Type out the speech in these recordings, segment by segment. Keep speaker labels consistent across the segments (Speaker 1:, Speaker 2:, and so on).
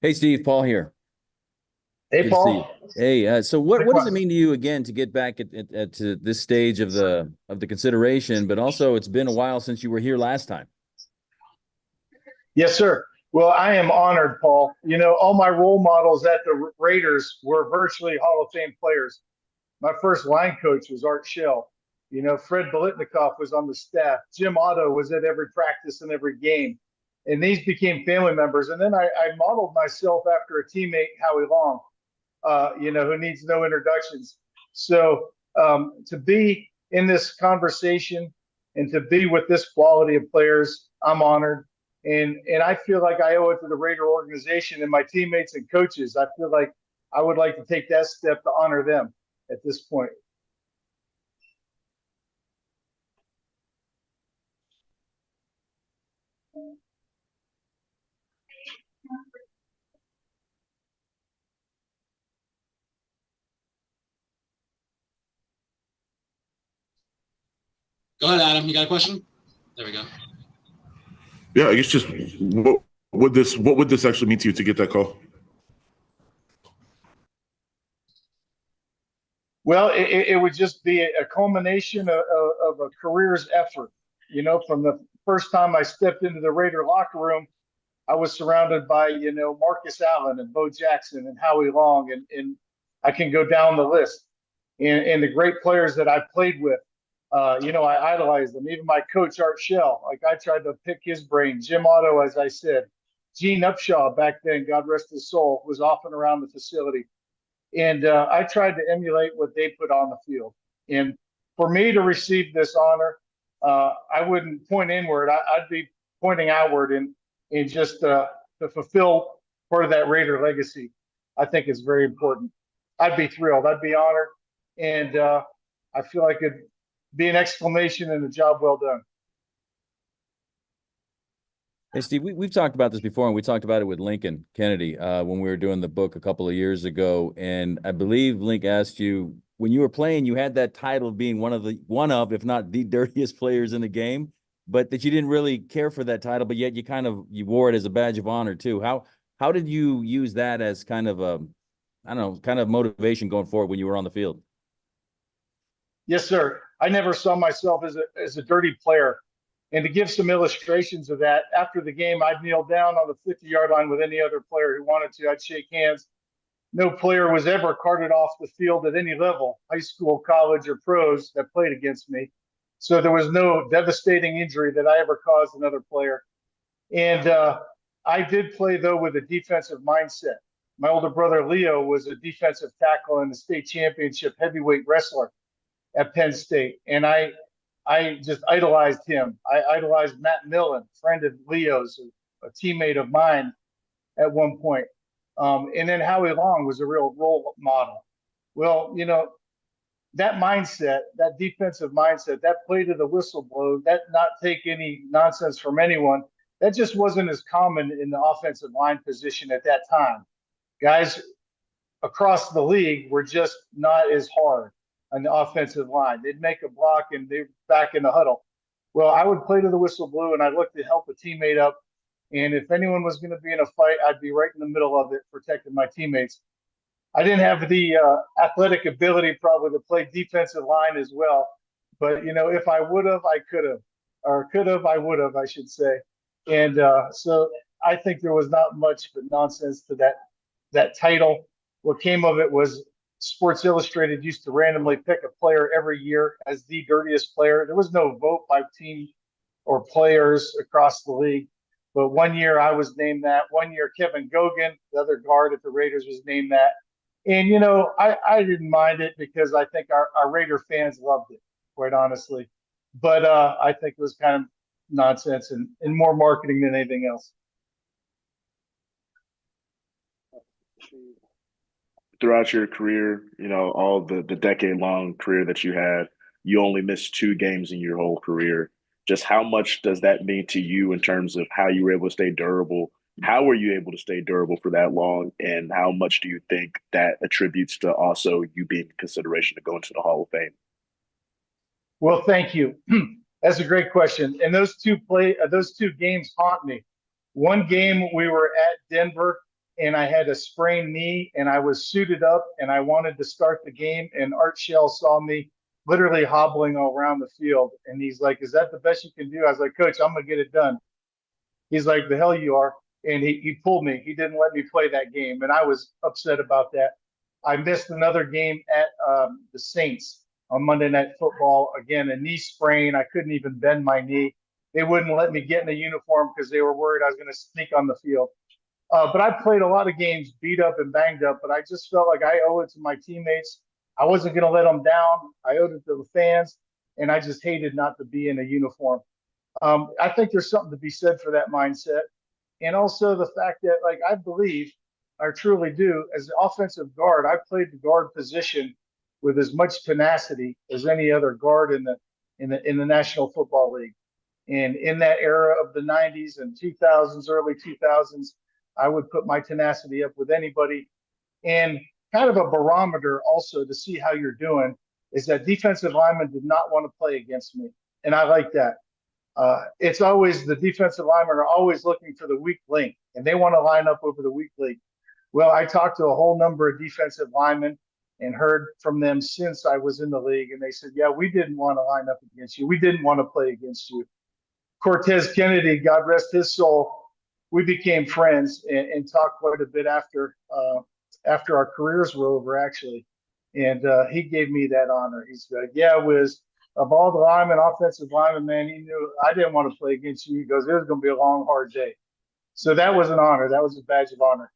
Speaker 1: Hey, Steve, Paul here.
Speaker 2: Hey,
Speaker 1: Good to see you.
Speaker 2: Paul.
Speaker 1: Hey, so what does it
Speaker 2: Likewise.
Speaker 1: mean to you again to get back at to this stage of the consideration? But also, it's been a while since you were here last time.
Speaker 2: Yes, sir. Well, I am honored, Paul. You know, all my role models at the Raiders were virtually Hall of Fame players. My first line coach was Art Shell. You know, Fred Bolitnikoff was on the staff. Jim Otto was at every practice and every game. And these became family members. And then I modeled myself after a teammate, Howie Long, who needs no introductions. So to be in this conversation and to be with this quality of players, I'm honored. And I feel like I owe it to the Raider organization and my teammates and coaches. I feel like I would like to take that step to honor them at this point.
Speaker 3: Go ahead, Adam. You got a question? There we go.
Speaker 4: Yeah, I guess just what would this actually mean to you to get that call?
Speaker 2: Well, it would just be a culmination of a career's effort. You know, from the first time I stepped into the Raider locker room, I was surrounded by, Marcus Allen and Bo Jackson and Howie Long, and I can go down the list. And the great players that I played with, I idolized them. Even my coach, Art Shell, like I tried to pick his brain. Jim Otto, as I said. Gene Upshaw back then, God rest his soul, was often around the facility. And I tried to emulate what they put on the field. And for me to receive this honor, I wouldn't point inward. I'd be pointing outward and just to fulfill part of that Raider legacy. I think is very important. I'd be thrilled. I'd be honored. And I feel like it'd be an exclamation and a job well done.
Speaker 1: Hey, Steve, we've talked about this before, and we talked about it with Lincoln Kennedy when we were doing the book a couple of years ago. And I believe Link asked you when you were playing, you had that title of being one of, if not the dirtiest players in the game, but that you didn't really care for that title, but yet you wore it as a badge of honor too. How did you use that as kind of a, I don't know, kind of motivation going forward when you were on the field?
Speaker 2: Yes, sir. I never saw myself as a dirty player. And to give some illustrations of that, after the game, I'd kneel down on the 50-yard line with any other player who wanted to. I'd shake hands. No player was ever carted off the field at any level, high school, college, or pros, that played against me. So there was no devastating injury that I ever caused another player. And I did play, though, with a defensive mindset. My older brother, Leo, was a defensive tackle and the state championship heavyweight wrestler at Penn State. And I just idolized him. I idolized Matt Millen, friend of Leo's, a teammate of mine at one point. And then Howie Long was a real role model. Well, that mindset, that defensive mindset, that play to the whistle blow, that not take any nonsense from anyone, that just wasn't as common in the offensive line position at that time. Guys across the league were just not as hard on the offensive line. They'd make a block and they're back in the huddle. Well, I would play to the whistle blow and I'd look to help a teammate up. And if anyone was going to be in a fight, I'd be right in the middle of it, protecting my teammates. I didn't have the athletic ability probably to play defensive line as well. But, if I would have, I could have. Or could have, I would have, I should say. And so I think there was not much but nonsense to that title. What came of it was Sports Illustrated used to randomly pick a player every year as the dirtiest player. There was no vote by team or players across the league. But one year I was named that. One year Kevin Gogan, the other guard at the Raiders, was named that. And, I didn't mind it because I think our Raider fans loved it, quite honestly. But I think it was kind of nonsense and more marketing than anything else.
Speaker 4: Throughout your career, all the decade long career that you had, you only missed 2 games in your whole career. Just how much does that mean to you in terms of how you were able to stay durable? How were you able to stay durable for that long? And how much do you think that attributes to also you being in consideration to go into the Hall of Fame?
Speaker 2: Well, thank you. That's a great question. And those two games haunt me. One game we were at Denver and I had a sprained knee and I was suited up and I wanted to start the game and Art Shell saw me literally hobbling around the field. And he's like, "Is that the best you can do?" I was like, "Coach, I'm going to get it done." He's like, "The hell you are." And he pulled me. He didn't let me play that game. And I was upset about that. I missed another game at the Saints on Monday Night Football. Again, a knee sprain. I couldn't even bend my knee. They wouldn't let me get in a uniform because they were worried I was going to sneak on the field. But I played a lot of games beat up and banged up, but I just felt like I owe it to my teammates. I wasn't going to let them down. I owed it to the fans, and I just hated not to be in a uniform. I think there's something to be said for that mindset. And also the fact that, like, I believe, I truly do, as an offensive guard, I played the guard position with as much tenacity as any other guard in the National Football League. And in that era of the 90s and 2000s, early 2000s, I would put my tenacity up with anybody. And kind of a barometer also to see how you're doing is that defensive linemen did not want to play against me. And I like that. It's always the defensive linemen are always looking for the weak link, and they want to line up over the weak link. Well, I talked to a whole number of defensive linemen and heard from them since I was in the league, and they said, "Yeah, we didn't want to line up against you. We didn't want to play against you." Cortez Kennedy, God rest his soul, we became friends and talked quite a bit after our careers were over, actually. And he gave me that honor. He's like, "Yeah, Wiz, of all the linemen, offensive linemen, man, he knew I didn't want to play against you." He goes, "It was going to be a long, hard day." So that was an honor. That was a badge of honor.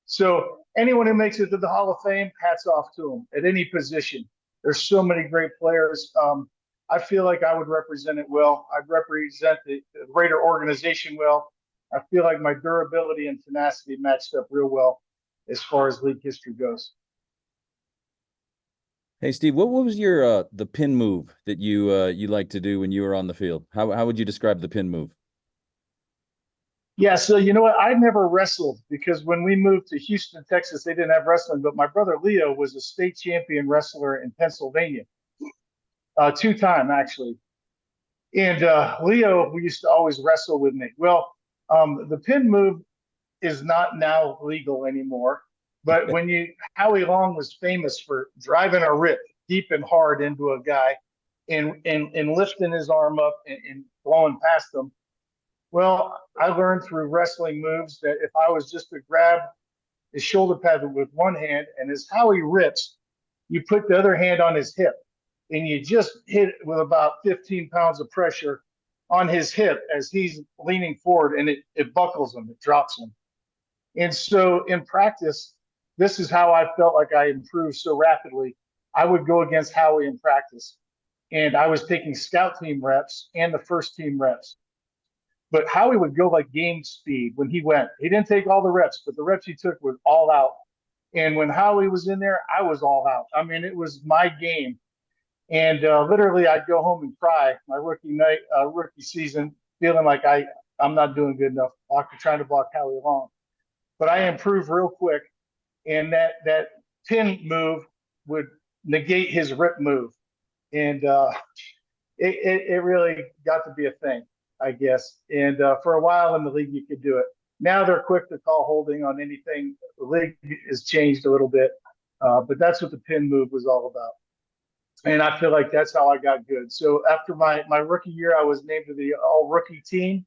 Speaker 2: So anyone who makes it to the Hall of Fame, hats off to them at any position. There's so many great players. I feel like I would represent it well. I'd represent the Raider organization well. I feel like my durability and tenacity matched up real well as far as league history goes.
Speaker 1: Hey, Steve, what was your the pin move that you like to do when you were on the field? How would you describe the pin move?
Speaker 2: Yeah, so you know what? I never wrestled because when we moved to Houston, Texas, they didn't have wrestling. But my brother Leo was a state champion wrestler in Pennsylvania, 2-time actually. And Leo, we used to always wrestle with me. Well, the pin move is not now legal anymore. But Howie Long was famous for driving a rip deep and hard into a guy and lifting his arm up and blowing past him. Well, I learned through wrestling moves that if I was just to grab his shoulder pad with one hand, and as Howie rips, you put the other hand on his hip, and you just hit it with about 15 pounds of pressure on his hip as he's leaning forward, and it buckles him, it drops him. And so in practice, this is how I felt like I improved so rapidly. I would go against Howie in practice, and I was taking scout team reps and the first team reps. But Howie would go like game speed when he went. He didn't take all the reps, but the reps he took was all out. And when Howie was in there, I was all out. I mean, it was my game. And literally, I'd go home and cry my rookie season, feeling like I'm not doing good enough, trying to block Howie Long. But I improved real quick, and that pin move would negate his rip move. And it really got to be a thing, I guess. And for a while in the league, you could do it. Now they're quick to call holding on anything. The league has changed a little bit, but that's what the pin move was all about. And I feel like that's how I got good. So after my rookie year, I was named to the all-rookie team.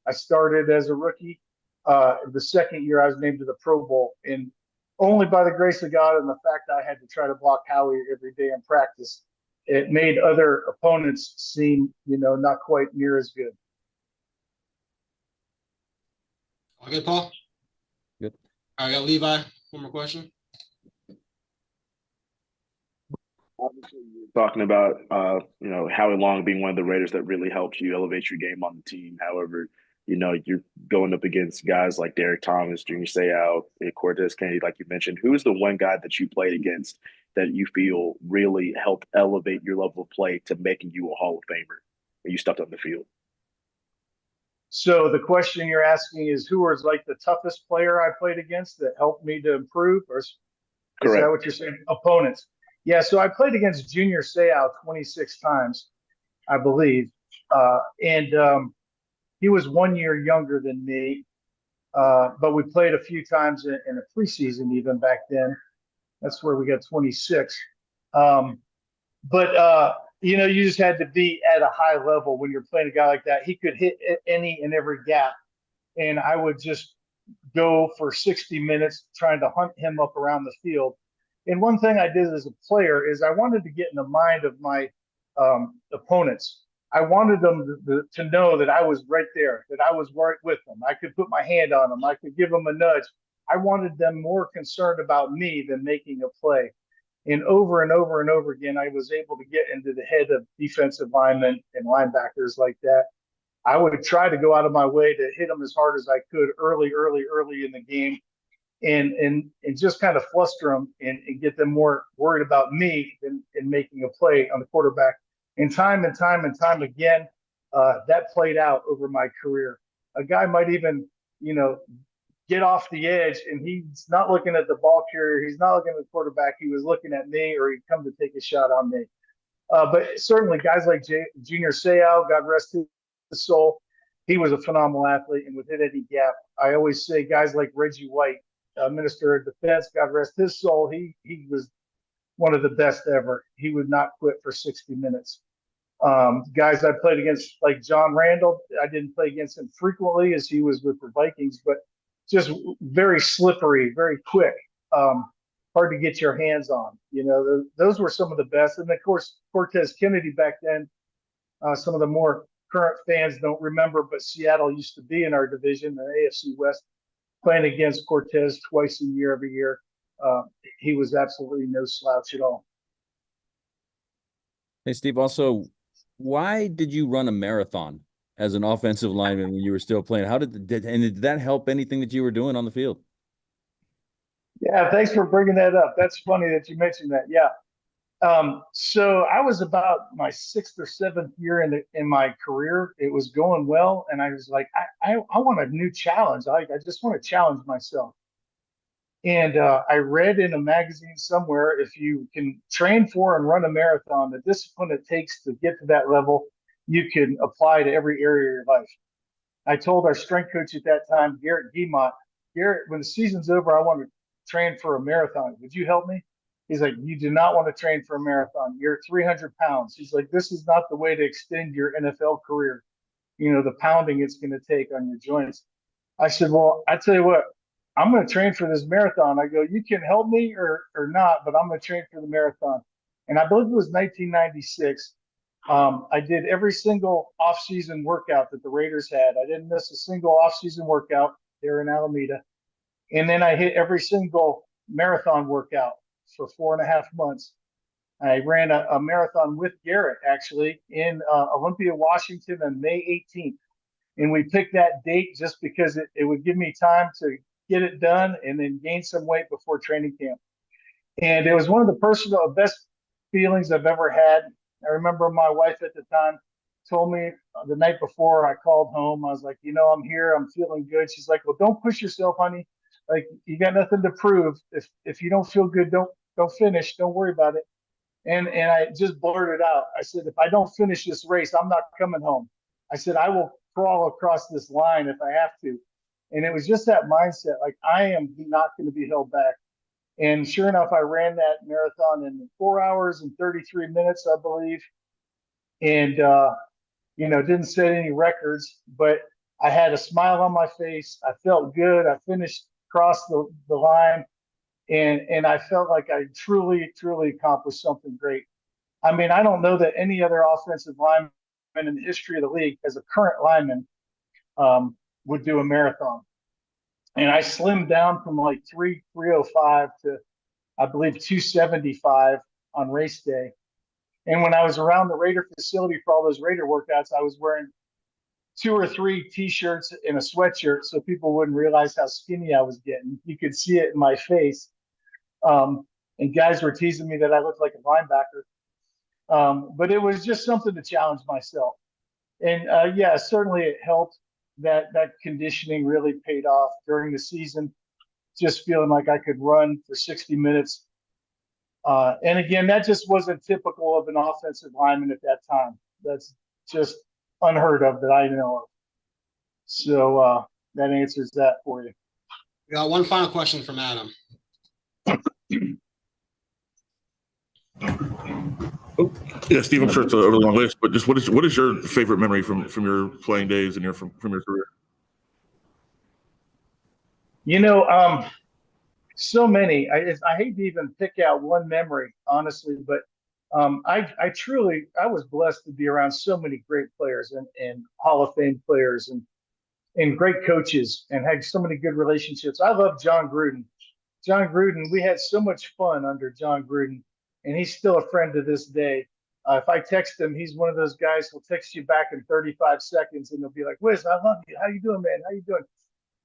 Speaker 2: I started as a rookie. The second year, I was named to the Pro Bowl. And only by the grace of God and the fact that I had to try to block Howie every day in practice, it made other opponents seem, not quite near as good.
Speaker 3: All good, Paul?
Speaker 1: Good.
Speaker 3: All right, I got Levi. One more question.
Speaker 4: Obviously, you're talking about Howie Long being one of the Raiders that really helped you elevate your game on the team. However, you're going up against guys like Derek Thomas, Junior Seau, Cortez Kennedy, like you mentioned. Who is the one guy that you played against that you feel really helped elevate your level of play to making you a Hall of Famer when you stepped on the field?
Speaker 2: So the question you're asking is who was like the toughest player I played against that helped me to improve? Or is
Speaker 4: Correct.
Speaker 2: that what you're saying? Opponents. Yeah, so I played against Junior Seau 26 times, I believe. And he was 1 year younger than me. But we played a few times in a preseason even back then. That's where we got 26. But you just had to be at a high level when you're playing a guy like that. He could hit any and every gap, and I would just go for 60 minutes trying to hunt him up around the field. And one thing I did as a player is I wanted to get in the mind of my opponents. I wanted them to know that I was right there, that I was right with them. I could put my hand on them. I could give them a nudge. I wanted them more concerned about me than making a play. And over and over and over again, I was able to get into the head of defensive linemen and linebackers like that. I would try to go out of my way to hit them as hard as I could early in the game, and just kind of fluster them and get them more worried about me than in making a play on the quarterback. And time again, that played out over my career. A guy might even, get off the edge, and he's not looking at the ball carrier. He's not looking at the quarterback. He was looking at me, or he'd come to take a shot on me. But certainly guys like Junior Seau, God rest his soul, he was a phenomenal athlete and would hit any gap. I always say guys like Reggie White, Minister of Defense, God rest his soul, he was one of the best ever. He would not quit for 60 minutes. Guys I played against, like John Randall, I didn't play against him frequently as he was with the Vikings, but just very slippery, very quick, hard to get your hands on. Those were some of the best. And of course, Cortez Kennedy back then, some of the more current fans don't remember, but Seattle used to be in our division, the AFC West, playing against Cortez twice a year, every year. He was absolutely no slouch at all.
Speaker 1: Hey, Steve, also, why did you run a marathon as an offensive lineman when you were still playing? Did that help anything that you were doing on the field?
Speaker 2: Yeah, thanks for bringing that up. That's funny that you mentioned that. Yeah. So I was about my 6th or 7th year in my career. It was going well, and I was like, I want a new challenge. I just want to challenge myself. And I read in a magazine somewhere, if you can train for and run a marathon, the discipline it takes to get to that level, you can apply to every area of your life. I told our strength coach at that time, Garrett Guimont, Garrett, when the season's over, I want to train for a marathon. Would you help me? He's like, you do not want to train for a marathon. You're 300 pounds. He's like, this is not the way to extend your NFL career. The pounding it's going to take on your joints. I said, well, I tell you what, I'm going to train for this marathon. I go, you can help me or not, but I'm going to train for the marathon. And I believe it was 1996. I did every single off-season workout that the Raiders had. I didn't miss a single off-season workout there in Alameda. And then I hit every single marathon workout for 4.5 months. I ran a marathon with Garrett, actually, in Olympia, Washington on May 18th. And we picked that date just because it would give me time to get it done and then gain some weight before training camp. And it was one of the best feelings I've ever had. I remember my wife at the time told me the night before I called home, I was like, I'm here, I'm feeling good. She's like, well, don't push yourself, honey. Like, you got nothing to prove. If you don't feel good, don't finish. Don't worry about it. And I just blurted out. I said, if I don't finish this race, I'm not coming home. I said, I will crawl across this line if I have to. And it was just that mindset, like, I am not going to be held back. And sure enough, I ran that marathon in 4 hours and 33 minutes, I believe. And, didn't set any records, but I had a smile on my face. I felt good. I finished across the line, and I felt like I truly, truly accomplished something great. I mean, I don't know that any other offensive lineman in the history of the league, as a current lineman, would do a marathon. And I slimmed down from like 305 to, I believe, 275 on race day. And when I was around the Raider facility for all those Raider workouts, I was wearing 2 or 3 T-shirts and a sweatshirt so people wouldn't realize how skinny I was getting. You could see it in my face. And guys were teasing me that I looked like a linebacker. But it was just something to challenge myself. And certainly it helped. That conditioning really paid off during the season, just feeling like I could run for 60 minutes. And again, that just wasn't typical of an offensive lineman at that time. That's just unheard of that I know of. So that answers that for you.
Speaker 3: We got one final question from Adam.
Speaker 5: Oh, yeah, Steve, I'm sure it's a really long list, but just what is your favorite memory from your playing days and from your career?
Speaker 2: You know, so many. I hate to even pick out one memory, honestly, but I was blessed to be around so many great players and Hall of Fame players and great coaches and had so many good relationships. I love John Gruden. John Gruden, we had so much fun under John Gruden, and he's still a friend to this day. If I text him, he's one of those guys who'll text you back in 35 seconds, and he'll be like, "Wiz, I love you. How you doing, man? How you doing?"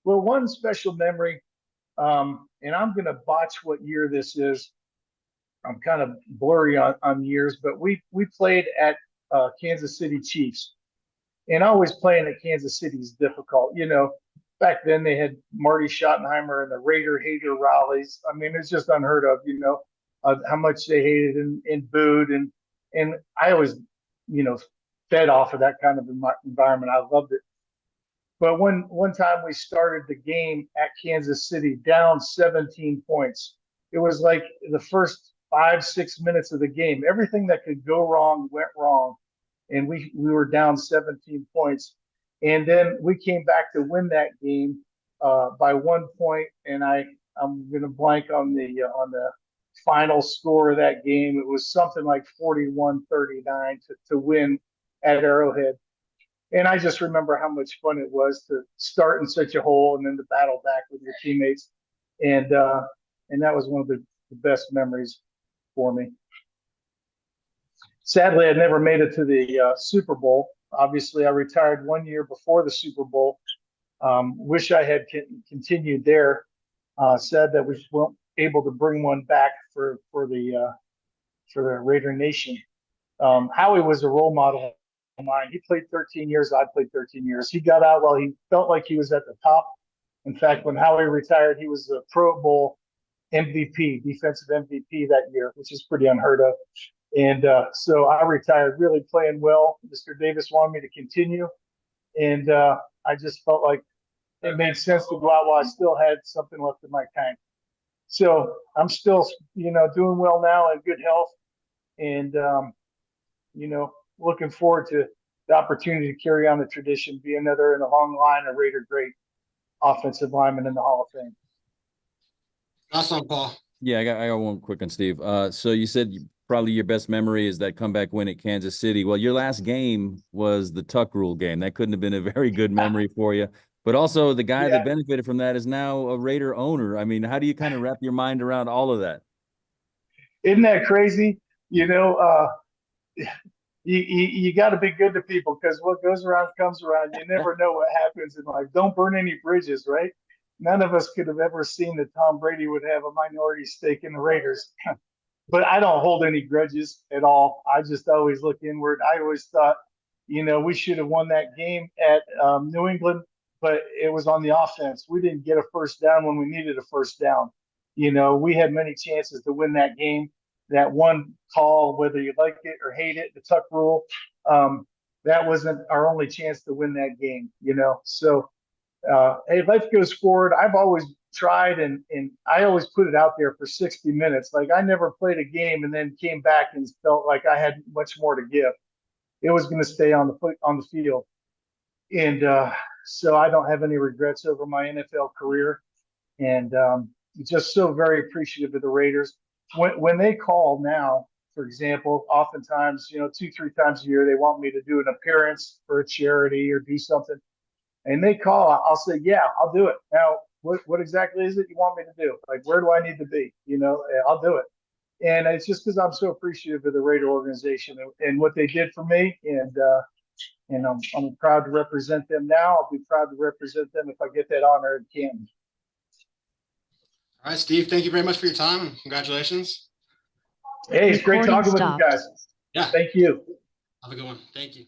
Speaker 2: Well, one special memory, and I'm going to botch what year this is. I'm kind of blurry on years, but we played at Kansas City Chiefs, and always playing at Kansas City is difficult. You know, back then they had Marty Schottenheimer and the Raider hater rallies. I mean, it's just unheard of. You know, how much they hated and booed, and I always, you know, fed off of that kind of environment. I loved it. But one time we started the game at Kansas City down 17 points. It was like the first 5-6 minutes of the game. Everything that could go wrong went wrong, and we were down 17 points. And then we came back to win that game by 1 point. And I'm going to blank on the final score of that game. It was something like 41-39 to win at Arrowhead. And I just remember how much fun it was to start in such a hole and then to battle back with your teammates. And that was one of the best memories for me. Sadly, I never made it to the Super Bowl. Obviously, I retired 1 year before the Super Bowl. Wish I had continued there. Sad that we weren't able to bring one back for the Raider Nation. Howie was a role model of mine. He played 13 years. I played 13 years. He got out while he felt like he was at the top. In fact, when Howie retired, he was a Pro Bowl MVP, defensive MVP that year, which is pretty unheard of. And so I retired really playing well. Mr. Davis wanted me to continue. And I just felt like it made sense to go out while I still had something left in my tank. So I'm still, you know, doing well now in good health. And, you know, looking forward to the opportunity to carry on the tradition, be another in a long line of Raider great offensive lineman in the Hall of Fame.
Speaker 3: Last one, Paul.
Speaker 1: Yeah, I got one quick on Steve. So you said probably your best memory is that comeback win at Kansas City. Well, your last game was the Tuck Rule game. That couldn't have been a very good memory for you. But also the guy that benefited from that is now a Raider owner. I mean, how do you kind of wrap your mind around all of that?
Speaker 2: Isn't that crazy? You know, you got to be good to people because what goes around comes around. You never know what happens in life. Don't burn any bridges, right? None of us could have ever seen that Tom Brady would have a minority stake in the Raiders. But I don't hold any grudges at all. I just always look inward. I always thought, you know, we should have won that game at New England, but it was on the offense. We didn't get a first down when we needed a first down. You know, we had many chances to win that game. That one call, whether you like it or hate it, the Tuck Rule, that wasn't our only chance to win that game, you know. So, hey, life goes forward. I've always tried and I always put it out there for 60 minutes. Like I never played a game and then came back and felt like I had much more to give. It was going to stay on the field. And so I don't have any regrets over my NFL career. And just so very appreciative of the Raiders. When they call now, for example, oftentimes, you know, 2-3 times a year, they want me to do an appearance for a charity or do something. And they call, I'll say, yeah, I'll do it. Now, what exactly is it you want me to do? Like, where do I need to be? You know, I'll do it. And it's just because I'm so appreciative of the Raider organization and what they did for me. And I'm proud to represent them now. I'll be proud to represent them if I get that honor in Canton.
Speaker 3: All right, Steve, thank you very much for your time and congratulations.
Speaker 2: Hey, it's great talking with you guys.
Speaker 3: Yeah.
Speaker 2: Thank you.
Speaker 3: Have a good one. Thank you.